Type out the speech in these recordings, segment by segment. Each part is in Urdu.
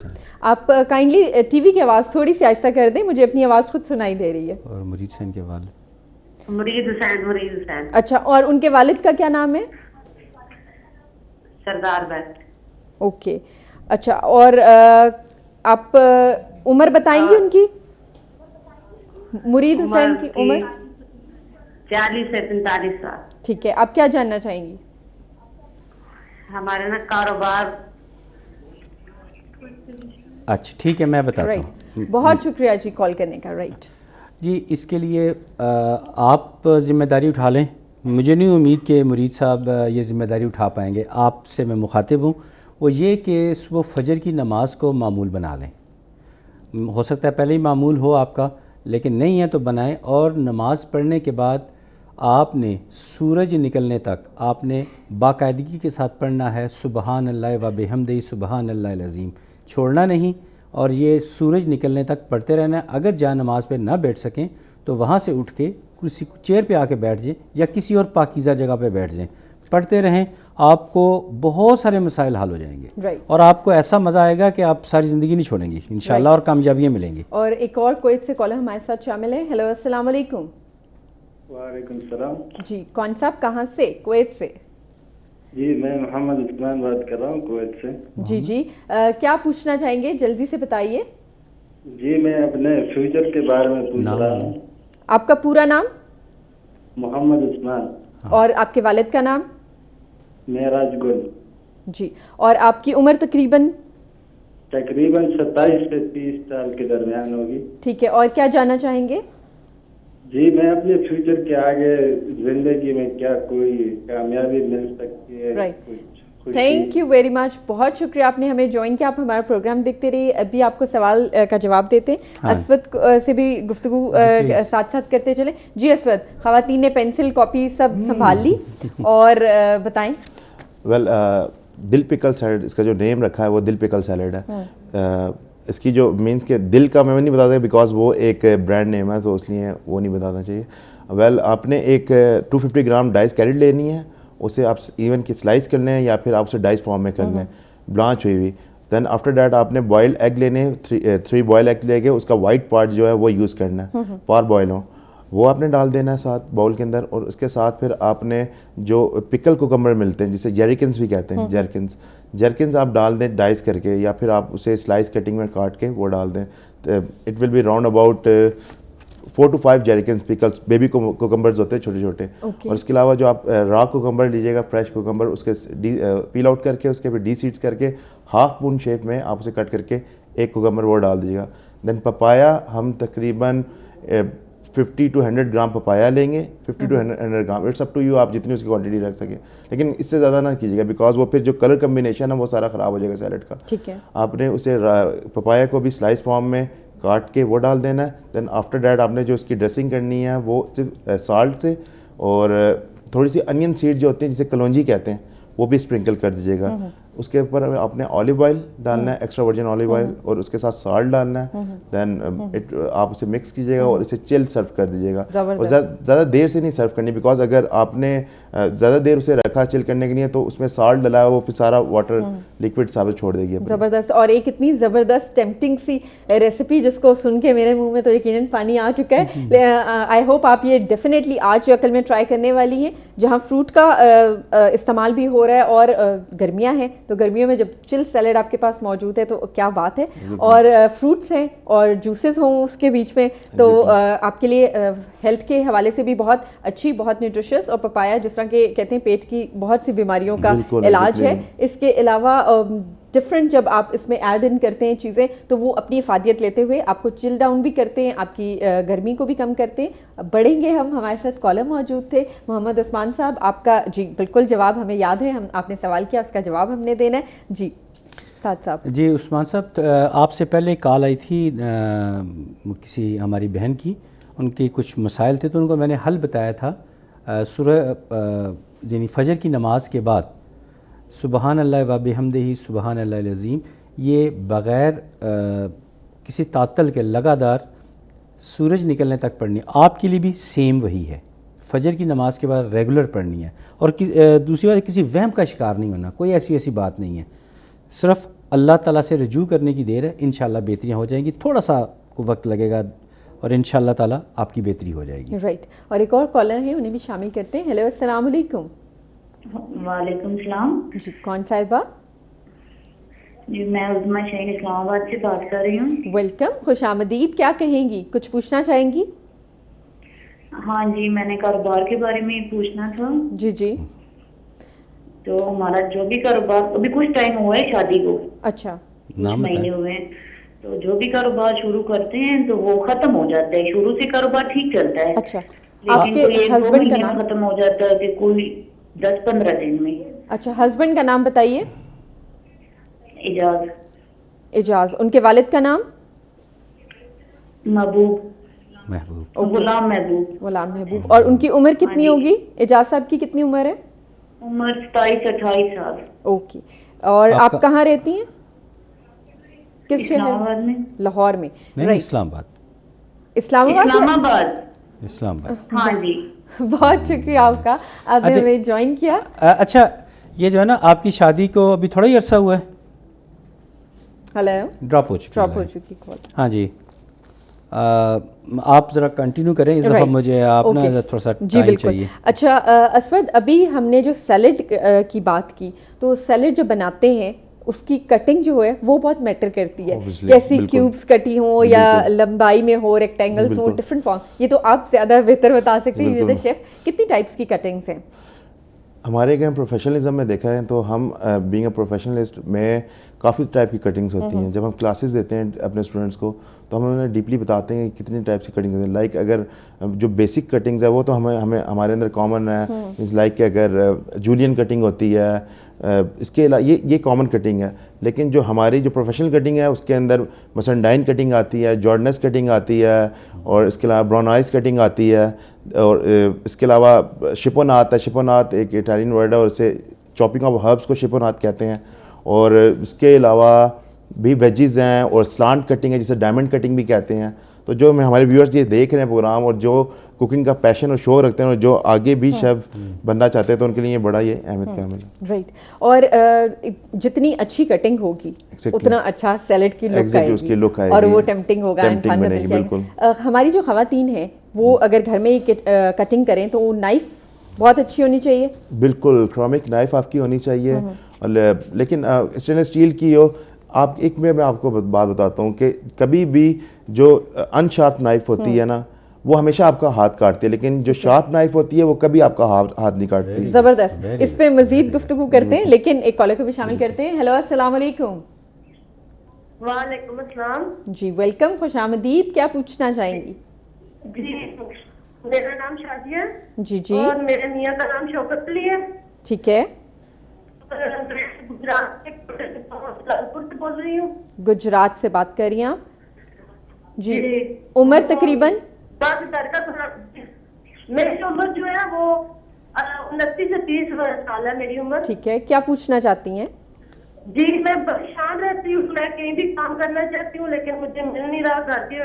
آپ کائنڈلی ٹی وی کی آواز تھوڑی سی آہستہ کر دیں، مجھے اپنی آواز خود سنائی دے رہی ہے۔ اور مرید حسین کے والد مرید حسین اچھا، اور ان کے والد کا کیا نام ہے؟ سردار بیگ۔ اوکے، اچھا، اور آپ عمر بتائیں گی ان کی؟ مرید حسین کی عمر 40 سے 45 سال۔ ٹھیک ہے، آپ کیا جاننا چاہیں گی؟ ہمارے نا کاروبار۔ اچھا ٹھیک ہے، میں بتاتا ہوں۔ رائٹ، بہت شکریہ جی کال کرنے کا۔ رائٹ جی، اس کے لیے آپ ذمہ داری اٹھا لیں۔ مجھے نہیں امید کہ مرید صاحب یہ ذمہ داری اٹھا پائیں گے۔ آپ سے میں مخاطب ہوں، وہ یہ کہ صبح فجر کی نماز کو معمول بنا لیں۔ ہو سکتا ہے پہلے ہی معمول ہو آپ کا، لیکن نہیں ہے تو بنائیں، اور نماز پڑھنے کے بعد آپ نے سورج نکلنے تک آپ نے باقاعدگی کے ساتھ پڑھنا ہے سبحان اللہ و بحمدہ سبحان اللہ العظیم، چھوڑنا نہیں، اور یہ سورج نکلنے تک پڑھتے رہنا ہے۔ اگر جہاں نماز پہ نہ بیٹھ سکیں تو وہاں سے اٹھ کے کسی چیئر پہ آ کے بیٹھ جائیں یا کسی اور پاکیزہ جگہ پہ بیٹھ جائیں، پڑھتے رہیں، آپ کو بہت سارے مسائل حل ہو جائیں گے، اور آپ کو ایسا مزہ آئے گا کہ آپ ساری زندگی نہیں چھوڑیں گی انشاءاللہ، اور کامیابیاں ملیں گی۔ اور ایک اور کویت سے کالر ہمارے ساتھ شامل ہے۔ ہیلو، السلام علیکم۔ وعلیکم السلام۔ جی، کون صاحب کہاں سے؟ کویت سے؟ جی میں محمد عثمان بات کر رہا ہوں کویت سے۔ جی جی، کیا پوچھنا چاہیں گے؟ جلدی سے بتائیے۔ جی میں اپنے فیوچر کے بارے میں پوچھ رہا ہوں۔ آپ کا پورا نام؟ محمد عثمان۔ اور آپ کے والد کا نام؟ معراج گل۔ جی، اور آپ کی عمر تقریباً؟ تقریباً 27 سے 30 سال کے درمیان ہوگی۔ ٹھیک ہے، اور کیا جاننا چاہیں گے؟ جی میں اپنے فیوچر کے آگے زندگی میں کیا کوئی کامیابی مل سکتی ہے؟ تھینک یو ویری مچ، بہت شکریہ آپ نے ہمیں جوائن کیا۔ آپ ہمارا پروگرام دیکھتے رہیے، ابھی آپ کو سوال کا جواب دیتے ہیں۔ اسود سے بھی گفتگو ساتھ ساتھ کرتے چلیں۔ جی اسود، خواتین نے پینسل کاپی سب سنبھال لی، اور بتائیں۔ ویل دل پکل سیلڈ، اس کا جو نیم رکھا ہے وہ دل پکل سیلڈ ہے۔ اس کی جو مینس کہ دل کا میں نہیں بتاتا بیکاز وہ ایک برانڈ نیم ہے، تو اس لیے وہ نہیں بتانا چاہیے۔ ویل آپ نے ایک 250 گرام ڈائس کیرٹ لینی ہے، اسے آپ ایون کہ سلائس کر لیں یا پھر آپ اسے ڈائس فارم میں کر لیں بلانچ ہوئی ہوئی۔ دین آفٹر دیٹ آپ نے بوائل ایگ لینے، 3 بوائل ایگ لے کے اس کا وائٹ پارٹ جو ہے وہ یوز کرنا ہے، پار بوائل ہوں، وہ آپ نے ڈال دینا ہے ساتھ باؤل کے اندر۔ اور اس کے ساتھ پھر آپ نے جو پکل کوکمبر ملتے ہیں جسے جیریکنز بھی کہتے ہیں، جیرکنز آپ ڈال دیں ڈائس کر کے، یا پھر آپ اسے سلائس کٹنگ میں کاٹ کے وہ ڈال دیں۔ It will be round about 4 to 5 jerrycans pickles, baby cucumbers ہوتے ہیں چھوٹے چھوٹے۔ اور اس کے علاوہ جو آپ را کوکمبر لیجیے گا، فریش کوکمبر، اس کے پیل آؤٹ کر کے اس کے پھر ڈی سیڈس کر کے ہاف مون شیپ میں آپ اسے کٹ کر کے ایک کوکمبر وہ ڈال دیجیے گا۔ دین پپایا ہم تقریباً 50 to 100 گرام پپایا لیں گے، 50 to 100 گرام، اٹس اپ ٹو یو، آپ جتنی اس کی کوانٹٹی رکھ سکیں، لیکن اس سے زیادہ نہ کیجیے گا بیکاز وہ پھر جو کلر کمبینیشن ہے وہ سارا خراب ہو جائے گا سیلڈ کا۔ ٹھیک ہے، آپ نے اسے پپایا کو بھی سلائس فارم میں کاٹ کے وہ ڈال دینا ہے۔ دین آفٹر دیٹ آپ نے جو اس کی ڈریسنگ کرنی ہے وہ صرف سالٹ سے اور تھوڑی سی انین سیڈ جو ہوتے ہیں جسے کلونجی کہتے ہیں وہ بھی اسپرنکل کر دیجیے گا۔ اس کے اوپر آپ نے آلیو آئل ڈالنا ہے، ایکسٹرا ورجن آلیو آئل، اور اس کے ساتھ سالٹ ڈالنا ہے۔ دین آپ اسے مکس کیجیے گا اور اسے چل سرو کر دیجیے گا، اور زیادہ دیر سے نہیں سرو کرنی بیکاز اگر آپ نے زیادہ دیر اسے رکھا چل کرنے کے لیے تو اس میں سالٹ ڈلا ہے وہ پھر سارا واٹر لکوڈ ثابت چھوڑ دے گی۔ زبردست، اور ایک اتنی زبردست ٹیمپٹنگ سی ریسیپی جس کو سن کے میرے منہ میں تو یقیناً پانی آ چکا ہے۔ آئی ہوپ آپ یہ ڈیفینیٹلی آج یا کل میں ٹرائی کرنے والی ہیں، جہاں فروٹ کا استعمال بھی ہو رہا ہے اور گرمیاں ہیں، تو گرمیوں میں جب چل سیلڈ آپ کے پاس موجود ہے تو کیا بات ہے، اور فروٹس ہیں اور جوسز ہوں اس کے بیچ میں، تو آپ کے لیے ہیلتھ کے حوالے سے بھی بہت اچھی، بہت نیوٹریشس، اور پپایا جس طرح کہ کہتے ہیں پیٹ کی بہت سی بیماریوں کا علاج ہے۔ اس کے علاوہ ڈفرینٹ جب آپ اس میں ایڈ ان کرتے ہیں چیزیں تو وہ اپنی افادیت لیتے ہوئے آپ کو چل ڈاؤن بھی کرتے ہیں، آپ کی گرمی کو بھی کم کرتے ہیں۔ بڑھیں گے ہم، ہمارے ساتھ کالر موجود تھے محمد عثمان صاحب، آپ کا جی بالکل جواب ہمیں یاد ہے، آپ نے سوال کیا، اس کا جواب ہم نے دینا ہے۔ جی سعد صاحب۔ جی عثمان صاحب، آپ سے پہلے کال آئی تھی کسی ہماری بہن کی، ان کی کچھ مسائل تھے تو ان کو میں نے حل بتایا تھا۔ سورہ یعنی فجر کی نماز کے بعد سبحان اللہ و بحمدہ سبحان اللہ العظیم، یہ بغیر کسی تعطل کے لگاتار سورج نکلنے تک پڑھنی، آپ کے لیے بھی سیم وہی ہے، فجر کی نماز کے بعد ریگولر پڑھنی ہے، اور دوسری بات کسی وہم کا شکار نہیں ہونا، کوئی ایسی بات نہیں ہے، صرف اللہ تعالیٰ سے رجوع کرنے کی دیر ہے، انشاءاللہ بہتریاں ہو جائیں گی، تھوڑا سا وقت لگے گا اور انشاءاللہ تعالیٰ آپ کی بہتری ہو جائے گی. رائٹ. اور ایک اور کالر ہے، انہیں بھی شامل کرتے ہیں. ہیلو السلام علیکم. وعلیکم السلام. جی کون صاحبہ؟ جی میں عظمیٰ شہین اسلام آباد سے بات کر رہی ہوں. ویلکم، خوش آمدید. کیا کہیں گی، کچھ پوچھنا چاہیں گی؟ ہاں جی، میں نے کاروبار کے بارے میں پوچھنا تھا. جی جی. تو ہمارا جو بھی کاروبار، ابھی کچھ ٹائم ہوا ہے شادی کو، اچھا. کچھ نام مہینے بتائیں. ہوئے ہیں، تو جو بھی کاروبار شروع کرتے ہیں تو وہ ختم ہو جاتا ہے. شروع سے کاروبار ٹھیک چلتا ہے، اچھا. آپ لیکن کے کوئی 1-2 ہسبینڈ کا مہینے نام؟ میں ختم ہو جاتا ہے کہ کوئی 10-15 دن میں. اچھا، ہسبینڈ کا نام بتائیے. اجاز. اجاز. ان کے والد کا نام؟ محبوب. محبوب. غلام محبوب. غلام محبوب. اور ان کی عمر کتنی ہوگی؟ اجاز صاحب کی کتنی عمر ہے؟ عمر 27-28 سال. اوکے. اور آپ آپ کا- کہاں رہتی ہیں؟ کس اسلام شہر؟ آباد میں. لاہور میں. نہیں Right. اسلام آباد. اسلام آباد. اسلام آباد. اسلام آباد. ہاں جی. بہت شکریہ آپ کا، آپ نے ہمیں جوائن کیا. اچھا یہ جو ہے نا آپ کی شادی کو ابھی تھوڑا ہی عرصہ ہوا ہے؟ ہلو. ڈراپ ہو چکی ڈراپ ہو ہے. چکی کال. ہاں جی. آپ ذرا کنٹینیو کریں، اس دفعہ Right. مجھے آپ نا Okay. تھوڑا سا جی ٹائم بالکل. چاہیے. اچھا اسود، ابھی ہم نے جو سیلڈ کی بات کی، تو سیلڈ جو بناتے ہیں اس کی کٹنگ جو ہے وہ بہت میٹر کرتی ہے. Obviously, کیسی بالکل. کیوبس کٹی ہوں یا لمبائی میں ہو، ریکٹینگلس ہوں، بالکل. Different form. یہ تو آپ زیادہ بہتر بتا سکتے ہیں. بالکل. شیف، کتنی ٹائپس کی کٹنگس ہیں؟ ہمارے اگر پروفیشنلزم میں دیکھا ہے تو ہم بینگ اے پروفیشنلسٹ میں کافی ٹائپ کی کٹنگس ہوتی ہیں. جب ہم کلاسز دیتے ہیں اپنے اسٹوڈنٹس کو تو ہم انہیں ڈیپلی بتاتے ہیں کہ کتنی ٹائپس کی کٹنگ ہوتی ہیں. لائک اگر جو بیسک کٹنگز ہے وہ تو ہمیں ہمارے اندر کامن ہے. از لائک کہ اگر جولین کٹنگ ہوتی ہے، اس کے علاوہ یہ کامن کٹنگ ہے. لیکن جو ہماری جو پروفیشنل کٹنگ ہے اس کے اندر مثلا ڈائن کٹنگ آتی ہے، جارڈنس کٹنگ آتی ہے، اور اس کے علاوہ برونائز کٹنگ آتی ہے، اور اس کے علاوہ شپونات ہے. شپونات ایک اٹالین ورڈ ہے اور اسے چاپنگ آف ہربس کو شپونات کہتے ہیں. اور اس کے علاوہ بھی ویجز ہیں اور سلانٹ کٹنگ ہے جسے ڈائمنڈ کٹنگ بھی کہتے ہیں. تو جو میں ہمارے ویورز یہ دیکھ رہے ہیں پروگرام اور جو کوکنگ کا پیشن اور شوق رکھتے ہیں اور جو آگے بھی شیف بننا چاہتے ہیں تو ان کے لیے یہ بڑا یہ اہمیت کا عمل ہے. رائٹ. اور جتنی اچھی کٹنگ ہوگی اتنا اچھا سیلڈ کی لک آئے گی اور وہ ٹیمپٹنگ ہوگا، انسان میں دل جائے. ہماری جو خواتین ہیں وہ اگر گھر میں کٹنگ کریں تو وہ نائف بہت اچھی ہونی چاہیے. بالکل، کرومک نائف آپ کی ہونی چاہیے، لیکن اسٹینلیس اسٹیل کی ہو. آپ ایک میں آپ کو بات بتاتا ہوں کہ کبھی بھی جو ان شارپ نائف ہوتی ہے نا وہ ہمیشہ آپ کا ہاتھ کاٹتی ہے، لیکن جو شارپ نائف ہوتی ہے وہ کبھی آپ کا ہاتھ نہیں کاٹتی. زبردست. اس پہ مزید گفتگو کرتے ہیں لیکن ایک کالر کو بھی شامل کرتے ہیں. ہیلو السلام علیکم. وعلیکم السلام. جی ویلکم، خوش آمدید. کیا پوچھنا چاہیں گی؟ جی میرا نام شادیہ جی جی. اور میرے میاں کا نام شوکت علی ہے. ٹھیک ہے. گجرات سے بول رہی ہوں. گجرات سے بات کر رہی ہیں آپ؟ جی. عمر تقریباً؟ میری عمر جو ہے وہ 29 سے 30 سال ہے میری عمر. ٹھیک ہے. کیا پوچھنا چاہتی ہیں؟ جی میں پریشان رہتی ہوں، میں کہیں بھی کام کرنا چاہتی ہوں لیکن مجھے مل نہیں رہا. گھر کے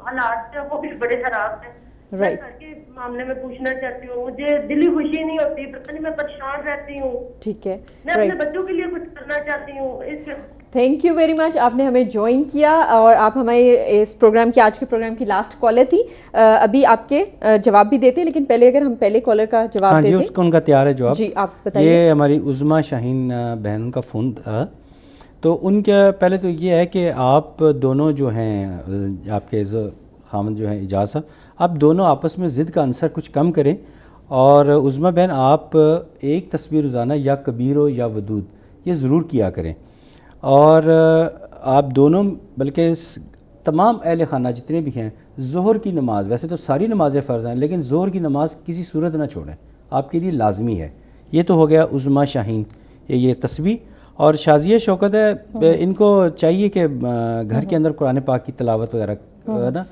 حالات جو وہ بھی بڑے خراب ہیں. میں گھر کے معاملے میں پوچھنا چاہتی ہوں، مجھے دلی خوشی نہیں ہوتی، پتہ نہیں میں پریشان رہتی ہوں. ٹھیک ہے. میں اپنے بچوں کے لیے کچھ کرنا چاہتی ہوں. تھینک یو ویری مچ، آپ نے ہمیں جوائن کیا اور آپ ہمارے اس پروگرام کی، آج کے پروگرام کی لاسٹ کالر تھی. ابھی آپ کے جواب بھی دیتے لیکن پہلے اگر ہم پہلے کالر کا جواب ہاں دیں. جی اس کو ان کا تیار ہے جواب. جی آپ بتائیے. یہ ہماری عظمیٰ شاہین بہن کا فون تھا. تو ان کا پہلے تو یہ ہے کہ آپ دونوں جو ہیں، آپ کے خامن جو ہیں اجاز صاحب، آپ دونوں آپس میں ضد کا عنصر کچھ کم کریں. اور عظمیٰ بہن آپ ایک تصویر روزانہ یا کبیر ہو یا ودود یہ ضرور کیا کریں. اور آپ دونوں بلکہ تمام اہل خانہ جتنے بھی ہیں ظہر کی نماز، ویسے تو ساری نمازیں فرض ہیں لیکن ظہر کی نماز کسی صورت نہ چھوڑیں، آپ کے لیے لازمی ہے. یہ تو ہو گیا عظمیٰ شاہین یہ تصویر. اور شازیہ شوکت ہے، ان کو چاہیے کہ گھر کے اندر قرآن پاک کی تلاوت وغیرہ نا،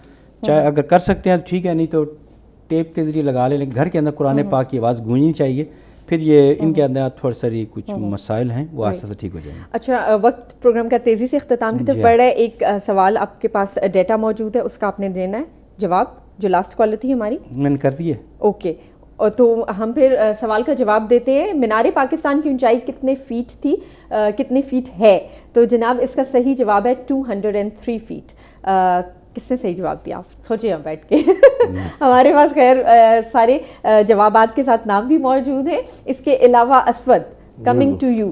چاہے اگر کر سکتے ہیں تو ٹھیک ہے، نہیں تو ٹیپ کے ذریعے لگا لیں، لیکن گھر کے اندر قرآن پاک کی آواز گونجنی چاہیے. پھر یہ ان کے اندر تھوڑا ساری کچھ مسائل ہیں وہ آہستہ سے ٹھیک ہو جائیں گے. اچھا وقت پروگرام کا تیزی سے اختتام کی طرف بڑھ رہا ہے. ایک سوال آپ کے پاس ڈیٹا موجود ہے، اس کا آپ نے دینا ہے جواب. جو لاسٹ کالر تھی ہماری میں نے کر دی ہے. اوکے. اور تو ہم پھر سوال کا جواب دیتے ہیں. مینار پاکستان کی اونچائی کتنے فیٹ تھی, کتنے فیٹ ہے؟ تو جناب اس کا صحیح جواب ہے 203 فیٹ. کس نے صحیح جواب دیا؟ سوچیے آپ بیٹھ کے. ہمارے پاس خیر سارے جوابات کے ساتھ نام بھی موجود ہیں. اس کے علاوہ اسود, کمنگ ٹو یو,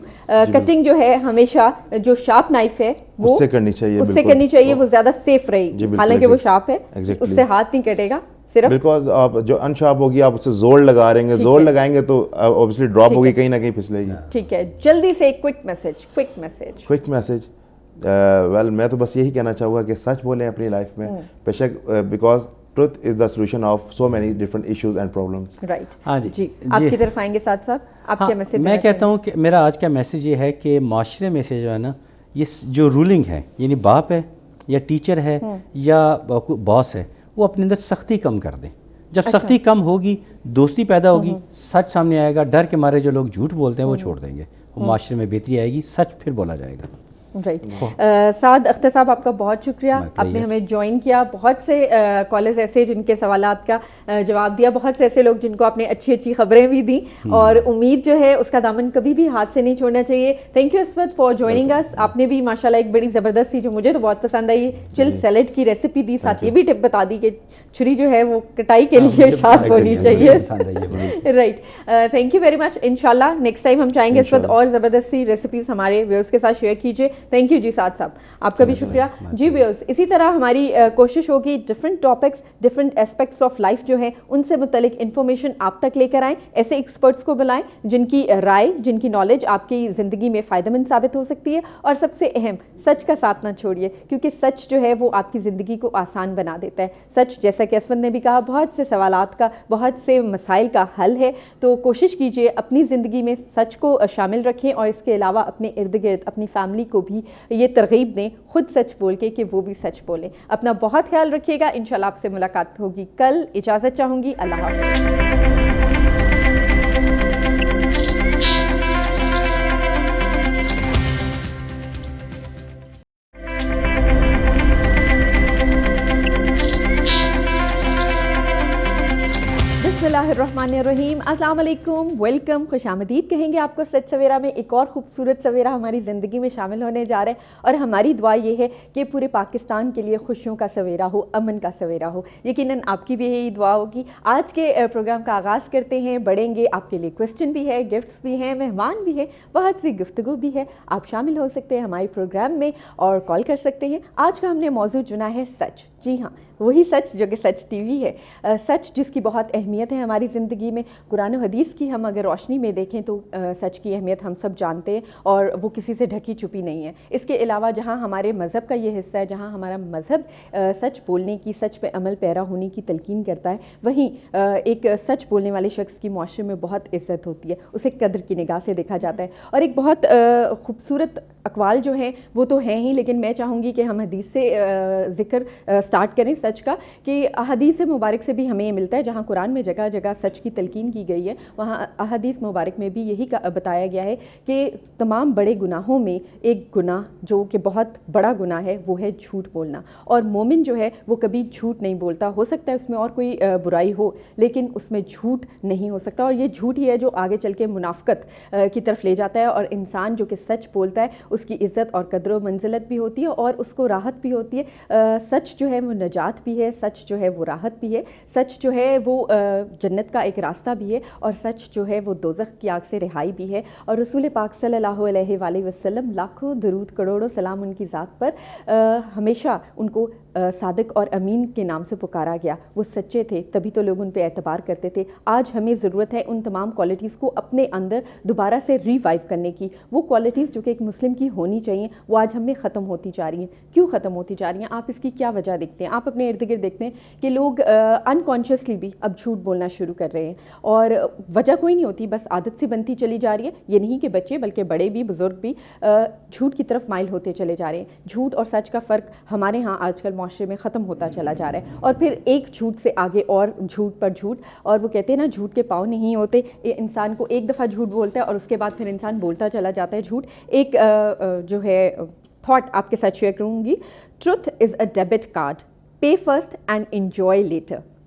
کٹنگ جو ہے ہمیشہ جو شارپ نائف ہے وہ اس سے کرنی چاہیے, اس سے کرنی چاہیے, وہ زیادہ سیف رہے گی, حالانکہ وہ شارپ ہے, اس سے ہاتھ نہیں کٹے گا. بیکاز آپ جو ان شارپ ہوگی آپ اس سے زور لگا رہیں گے, زور لگائیں گے تو اوبیسلی ڈراپ ہوگی, کہیں نہ کہیں پھسلے گی. ٹھیک ہے, جلدی سے کوئک میسج. ویل میں تو بس یہی کہنا چاہوں گا کہ سچ بولیں اپنی لائف میں, بے شک, because truth is the solution of so many different issues and problems. Right. ہاں جی آپ کی طرف آئیں گے ساتھ صاحب, آپ کیا میسج؟ میں کہتا ہوں کہ میرا آج کا میسج یہ ہے کہ معاشرے میں سے جو ہے نا, یہ جو رولنگ ہے, یعنی باپ ہے یا ٹیچر ہے یا باس ہے, وہ اپنے اندر سختی کم کر دیں. جب سختی کم ہوگی, دوستی پیدا ہوگی, سچ سامنے آئے گا, ڈر کے مارے جو لوگ جھوٹ بولتے ہیں وہ چھوڑ دیں گے, وہ معاشرے میں بہتری آئے گی, سچ پھر بولا جائے گا. رائٹ. سعد اختر صاحب آپ کا بہت شکریہ, آپ نے ہمیں جوائن کیا. بہت سے کالرز ایسے جن کے سوالات کا جواب دیا, بہت سے ایسے لوگ جن کو آپ نے اچھی اچھی خبریں بھی دیں, اور امید جو ہے اس کا دامن کبھی بھی ہاتھ سے نہیں چھوڑنا چاہیے. تھینک یو اسود فار جوائننگ اس. آپ نے بھی ماشاءاللہ ایک بڑی زبردست سی, جو مجھے تو بہت پسند آئی, چل سیلڈ کی ریسیپی دی, ساتھ یہ بھی ٹپ بتا دی کہ چھری جو ہے وہ کٹائی کے لیے شارپ ہونی چاہیے. Right, thank you very much. انشاءاللہ نیکسٹ ٹائم ہم چاہیں گے اس وقت اور زبردست سی ریسیپیز ہمارے ویورز کے ساتھ شیئر کیجیے. تھینک یو جی سعد صاحب, آپ کا بھی شکریہ. جی ویورز, اسی طرح ہماری کوشش ہوگی different topics, different aspects of life جو ہیں ان سے متعلق انفارمیشن آپ تک لے کر آئیں. ایسے ایکسپرٹس کو بلائیں جن کی رائے, جن کی نالج آپ کی زندگی میں فائدہ مند ثابت ہو سکتی ہے. اور سب سے اہم, سچ کا ساتھ نہ چھوڑیے, کیونکہ سچ جو ہے وہ آپ کی زندگی کو آسان بنا دیتا ہے. سچ, جیسا کہ اسود نے بھی کہا, بہت سے سوالات کا, بہت سے مسائل کا حل ہے. تو کوشش کیجیے اپنی زندگی میں سچ کو شامل رکھیں, اور اس کے علاوہ اپنے ارد گرد اپنی فیملی کو بھی یہ ترغیب دیں خود سچ بول کے کہ وہ بھی سچ بولیں. اپنا بہت خیال رکھیے گا. انشاءاللہ آپ سے ملاقات ہوگی کل. اجازت چاہوں گی. اللہ حافظ. بسم اللہ الرحمن الرحیم. السلام علیکم, ویلکم, خوش آمدید کہیں گے آپ کو سچ سویرا میں. ایک اور خوبصورت سویرا ہماری زندگی میں شامل ہونے جا رہا ہے, اور ہماری دعا یہ ہے کہ پورے پاکستان کے لیے خوشیوں کا سویرا ہو, امن کا سویرا ہو. یقیناً آپ کی بھی یہی دعا ہوگی. آج کے پروگرام کا آغاز کرتے ہیں. بڑھیں گے, آپ کے لیے کوسچن بھی ہے, گفٹس بھی ہیں, مہمان بھی ہیں, بہت سی گفتگو بھی ہے. آپ شامل ہو سکتے ہیں ہمارے پروگرام میں اور کال کر سکتے ہیں. آج کا ہم نے موضوع چنا ہے سچ. جی ہاں, وہی سچ جو کہ سچ ٹی وی ہے. سچ جس کی بہت اہمیت ہے ہماری زندگی میں. قرآن و حدیث کی ہم اگر روشنی میں دیکھیں تو سچ کی اہمیت ہم سب جانتے ہیں, اور وہ کسی سے ڈھکی چھپی نہیں ہے. اس کے علاوہ جہاں ہمارے مذہب کا یہ حصہ ہے, جہاں ہمارا مذہب سچ بولنے کی, سچ پہ عمل پیرا ہونے کی تلقین کرتا ہے, وہیں ایک سچ بولنے والے شخص کی معاشرے میں بہت عزت ہوتی ہے, اسے قدر کی نگاہ سے دیکھا جاتا ہے. اور ایک بہت خوبصورت اقوال جو ہیں وہ تو ہیں ہی, لیکن میں چاہوں گی کہ ہم حدیث سے ذکر سٹارٹ کریں سچ کا, کہ احادیث مبارک سے بھی ہمیں یہ ملتا ہے. جہاں قرآن میں جگہ جگہ سچ کی تلقین کی گئی ہے, وہاں احادیث مبارک میں بھی یہی بتایا گیا ہے کہ تمام بڑے گناہوں میں ایک گناہ جو کہ بہت بڑا گناہ ہے وہ ہے جھوٹ بولنا. اور مومن جو ہے وہ کبھی جھوٹ نہیں بولتا. ہو سکتا ہے اس میں اور کوئی برائی ہو, لیکن اس میں جھوٹ نہیں ہو سکتا. اور یہ جھوٹ ہی ہے جو آگے چل کے منافقت کی طرف لے جاتا ہے. اور انسان جو کہ سچ بولتا ہے اس کی عزت اور قدر و منزلت بھی ہوتی ہے, اور اس کو راحت بھی ہوتی ہے. سچ جو ہے وہ نجات بھی ہے, سچ جو ہے وہ راحت بھی ہے, سچ جو ہے وہ جنت کا ایک راستہ بھی ہے, اور سچ جو ہے وہ دوزخ کی آگ سے رہائی بھی ہے. اور رسول پاک صلی اللہ علیہ وآلہ وسلم, لاکھوں درود کروڑوں سلام ان کی ذات پر, ہمیشہ ان کو صادق اور امین کے نام سے پکارا گیا. وہ سچے تھے, تبھی تو لوگ ان پہ اعتبار کرتے تھے. آج ہمیں ضرورت ہے ان تمام کوالٹیز کو اپنے اندر دوبارہ سے ریوائیو کرنے کی. وہ کوالٹیز جو کہ ایک مسلم کی ہونی چاہیے وہ آج ہمیں ختم ہوتی جا رہی ہیں. کیوں ختم ہوتی جا رہی ہیں؟ آپ اس کی کیا وجہ دیکھتے ہیں؟ آپ اپنے ارد گرد دیکھتے ہیں کہ لوگ انکانشیسلی بھی اب جھوٹ بولنا شروع کر رہے ہیں, اور وجہ کوئی نہیں ہوتی, بس عادت سی بنتی چلی جا رہی ہے. یہ نہیں کہ بچے بلکہ بڑے بھی, بزرگ بھی جھوٹ کی طرف مائل ہوتے چلے جا رہے ہیں. جھوٹ اور سچ کا فرق ہمارے ہاں آج کل معاشرے میں ختم ہوتا چلا جا رہا ہے. اور پھر ایک جھوٹ سے آگے اور جھوٹ پر جھوٹ, اور وہ کہتے ہیں نا جھوٹ کے پاؤں نہیں ہوتے. انسان کو ایک دفعہ جھوٹ بولتا ہے اور اس کے بعد پھر انسان بولتا چلا جاتا ہے جھوٹ. ایک جو ہے تھاٹ آپ کے ساتھ شیئر کروں گی. Truth is a debit card, pay first and enjoy later.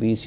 20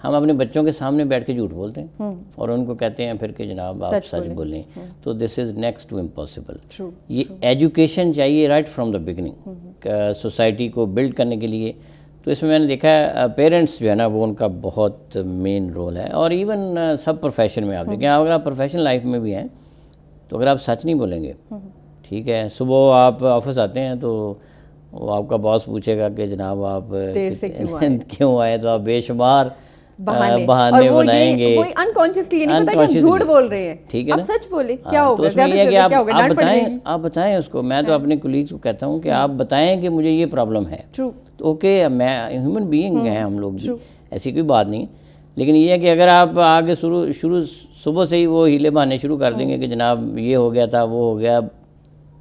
ہم اپنے بچوں کے سامنے بیٹھ کے جھوٹ بولتے ہیں اور ان کو کہتے ہیں پھر کہ جناب آپ سچ بولیں, تو دس از نیکسٹ ٹو امپاسبل. یہ ایجوکیشن چاہیے right from the beginning society کو بلڈ کرنے کے لیے. تو اس میں میں نے دیکھا ہے پیرنٹس جو ہے نا وہ ان کا بہت مین رول ہے, اور ایون سب پروفیشن میں آپ دیکھیں, اگر آپ پروفیشنل لائف میں بھی ہیں تو اگر آپ سچ نہیں بولیں گے, ٹھیک ہے, صبح آپ آفس آتے ہیں تو وہ آپ کا باس پوچھے گا کہ جناب آپ کیوں آئے, تو آپ بے شمار بہانے بنائیں گے, وہی انکانشیسلی یہ نہیں پتا کہ ہم جھوٹ بول رہے ہیں, ٹھیک ہے, اب سچ بولیں کیا ہوگا, تو اس میں یہ ہے کہ آپ بتائیں اس کو. میں تو اپنے کولیگس کو کہتا ہوں کہ آپ بتائیں کہ مجھے یہ پرابلم ہے, اوکے, میں ہیومن بینگ ہیں ہم لوگ بھی, ایسی کوئی بات نہیں, لیکن یہ ہے کہ اگر آپ آگے شروع صبح سے ہی وہ ہیلے بہانے شروع کر دیں گے کہ جناب یہ ہو گیا تھا, وہ ہو گیا,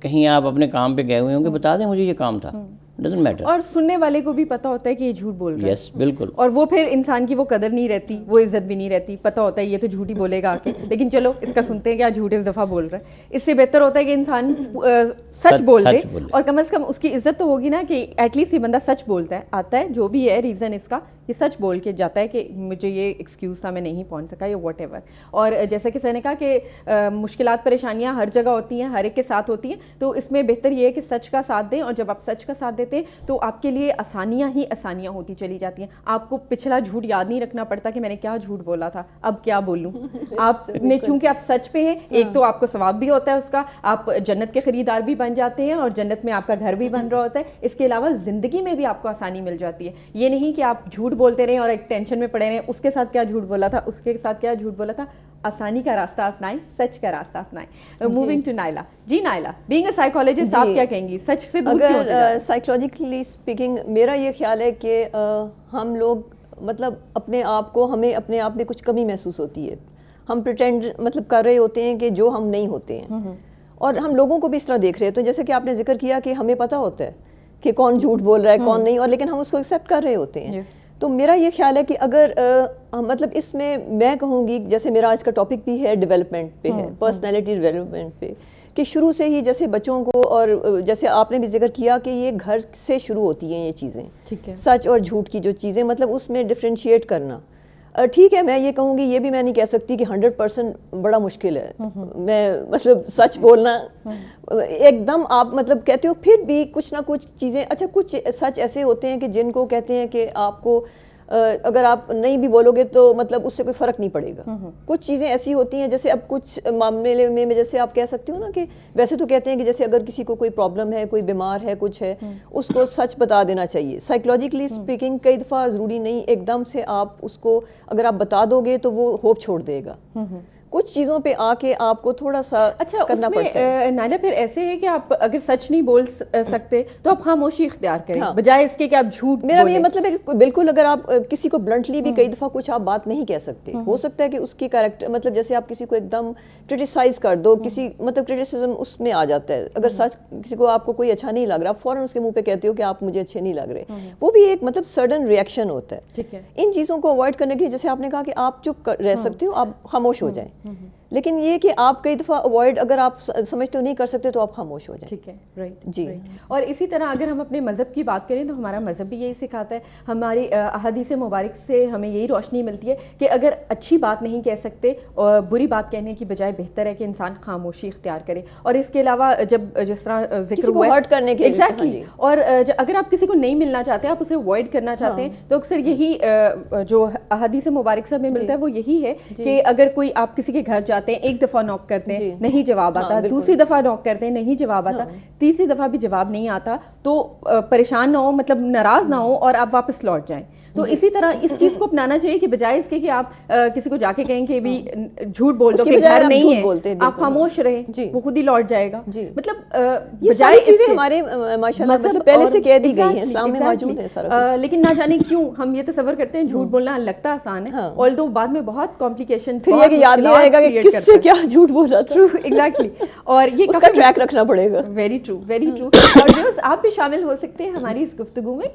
کہیں آپ اپنے کام پہ گئے ہوئے ہوں گے, بتا دیں مجھے یہ کام تھا, ڈزنٹ میٹر. اور سننے والے کو بھی پتہ ہوتا ہے کہ یہ جھوٹ بول رہا ہے. یس, بالکل. اور وہ پھر انسان کی وہ قدر نہیں رہتی, وہ عزت بھی نہیں رہتی, پتہ ہوتا ہے یہ تو جھوٹ ہی بولے گا آ کے, لیکن چلو اس کا سنتے ہیں کہ جھوٹ اس دفعہ بول رہا ہے. اس سے بہتر ہوتا ہے کہ انسان سچ بول دے, اور کم از کم اس کی عزت تو ہوگی نا کہ ایٹ لیسٹ یہ بندہ سچ بولتا ہے, آتا ہے جو بھی ہے ریزن اس کا, یہ سچ بول کے جاتا ہے کہ مجھے یہ ایکسکیوز تھا, میں نہیں پہنچ سکا, یا واٹ ایور. اور جیسا کہ سر نے کہا کہ مشکلات پریشانیاں ہر جگہ ہوتی ہیں, ہر ایک کے ساتھ ہوتی ہیں, تو اس میں بہتر یہ ہے کہ سچ کا ساتھ دیں, اور جب آپ سچ کا ساتھ دیتے ہیں تو آپ کے لیے آسانیاں ہی آسانیاں ہوتی چلی جاتی ہیں. آپ کو پچھلا جھوٹ یاد نہیں رکھنا پڑتا کہ میں نے کیا جھوٹ بولا تھا, اب کیا بولوں. آپ نے چونکہ آپ سچ پہ ہیں, ایک تو آپ کو ثواب بھی ہوتا ہے اس کا, آپ جنت کے خریدار بھی بن جاتے ہیں, اور جنت میں آپ کا گھر بھی بن رہا ہوتا ہے. اس کے علاوہ زندگی میں بھی آپ کو آسانی مل جاتی ہے. یہ نہیں کہ آپ جھوٹ بولتے رہیں اور ایک ٹینشن میں پڑے رہیں, اس کے ساتھ کیا جھوٹ بولا تھا, اس کے ساتھ کیا جھوٹ بولا تھا. آسانی کا راستہ اپنائیں, سچ کا راستہ اپنائیں. Moving to Naila. جی نائلہ, بینگ اے سائیکالوجسٹ آپ کیا کہیں گی, سچ سے دور کیوں ہوتے جا رہے ہیں؟ سائیکولوجیکلی اسپیکنگ میرا یہ خیال ہے کہ ہم لوگ مطلب اپنے آپ کو, ہمیں اپنے آپ میں کچھ کمی محسوس ہوتی ہے, ہم پریٹینڈ مطلب کر رہے ہوتے ہیں کہ جو ہم نہیں ہوتے ہیں, اور ہم لوگوں کو بھی اس طرح دیکھ رہے ہوتے ہیں. جیسے کہ آپ نے ذکر کیا کہ ہمیں پتہ ہوتا ہے کہ کون جھوٹ بول رہا ہے کون نہیں, اور لیکن ہم اس کو ایکسیپٹ کر رہے ہوتے ہیں. تو میرا یہ خیال ہے کہ اگر مطلب اس میں کہوں گی, جیسے میرا آج کا ٹاپک بھی ہے ڈیولپمنٹ پہ ہے, پرسنالٹی ڈیولپمنٹ پہ, کہ شروع سے ہی جیسے بچوں کو, اور جیسے آپ نے بھی ذکر کیا کہ یہ گھر سے شروع ہوتی ہیں یہ چیزیں, سچ اور جھوٹ کی جو چیزیں, مطلب اس میں ڈفرینشیٹ کرنا. ٹھیک ہے, میں یہ کہوں گی, یہ بھی میں نہیں کہہ سکتی کہ 100% بڑا مشکل ہے, میں مطلب سچ بولنا ایک دم آپ مطلب کہتے ہو, پھر بھی کچھ نہ کچھ چیزیں, اچھا کچھ سچ ایسے ہوتے ہیں کہ جن کو کہتے ہیں کہ آپ کو اگر آپ نہیں بھی بولو گے تو مطلب اس سے کوئی فرق نہیں پڑے گا. کچھ چیزیں ایسی ہوتی ہیں, جیسے اب کچھ معاملے میں جیسے آپ کہہ سکتے ہو نا کہ ویسے تو کہتے ہیں کہ جیسے اگر کسی کو کوئی پرابلم ہے, کوئی بیمار ہے, کچھ ہے, اس کو سچ بتا دینا چاہیے. سائیکولوجیکلی اسپیکنگ کئی دفعہ ضروری نہیں ایک دم سے آپ اس کو اگر آپ بتا دو گے تو وہ ہوپ چھوڑ دے گا. کچھ چیزوں پہ آ کے آپ کو تھوڑا سا کرنا پڑتا ہے. نائلہ پھر ایسے ہے کہ آپ اگر سچ نہیں بول سکتے تو آپ خاموشی اختیار کریں بجائے اس کے کہ آپ جھوٹ. میرا یہ مطلب ہے کہ بالکل اگر آپ کسی کو بلنٹلی بھی کئی دفعہ کچھ آپ بات نہیں کہہ سکتے, ہو سکتا ہے کہ اس کی کریکٹر مطلب جیسے آپ کسی کو ایک دم کرٹیسائز کر دو, کسی مطلب کرٹیسزم اس میں آ جاتا ہے. اگر سچ کسی کو آپ کو کوئی اچھا نہیں لگ رہا, فوراً اس کے منہ پہ کہتے ہو کہ آپ مجھے اچھے نہیں لگ رہے, وہ بھی ایک مطلب سڈن ریئیکشن ہوتا ہے. ان چیزوں کو اوائڈ کرنے کے لیے جیسے آپ نے کہا کہ آپ چپ رہ سکتے ہو, آپ خاموش ہو جائیں, لیکن یہ کہ آپ کئی دفعہ اوائڈ اگر آپ سمجھتے ہو نہیں کر سکتے تو آپ خاموش ہو جائیں. ٹھیک ہے, رائٹ جی. اور اسی طرح اگر ہم اپنے مذہب کی بات کریں تو ہمارا مذہب بھی یہی سکھاتا ہے, ہماری احادیث مبارک سے ہمیں یہی روشنی ملتی ہے کہ اگر اچھی بات نہیں کہہ سکتے اور بری بات کہنے کی بجائے بہتر ہے کہ انسان خاموشی اختیار کرے. اور اس کے علاوہ جب جس طرح ذکر ہوا ہرٹ کرنے کے ایگزیکٹلی, اور اگر آپ کسی کو نہیں ملنا چاہتے, آپ اسے اوائڈ کرنا چاہتے ہیں, تو اکثر یہی جو احادیث مبارک سے ہمیں ملتا ہے وہ یہی ہے کہ اگر کوئی آپ کسی کے گھر جاتے ہیں, ایک دفعہ نوک کرتے ہیں نہیں جواب آتا, دوسری دفعہ نوک کرتے ہیں نہیں جواب آتا, تیسری دفعہ بھی جواب نہیں آتا, تو پریشان نہ ہو, مطلب ناراض نہ ہو, اور آپ واپس لوٹ جائیں. تو اسی طرح اس چیز کو اپنانا چاہیے کہ بجائے اس کے کہ آپ کسی کو جا کے کہیں کہ بھی جھوٹ بول دو کہ گھر نہیں ہے, آپ خاموش رہیں, وہ خود ہی لوٹ جائے گا. مطلب یہ ساری چیزیں ہمارے ماشاءاللہ مطلب پہلے سے کہہ دی گئی ہیں, اسلام میں موجود ہے سارا. لیکن نہ جانے کیوں ہم یہ تصور کرتے ہیں جھوٹ بولنا لگتا آسان ہے, آلدو بعد میں بہت کمپلیکیشن, پھر یہ کہ یاد نہیں رہے گا کہ کس سے کیا جھوٹ بولا تھا. ایگزیکٹلی, اور یہ اس کا ٹریک رکھنا پڑے گا. Very true, very true. اور آپ بھی شامل ہو سکتے ہیں ہماری اس گفتگو میں.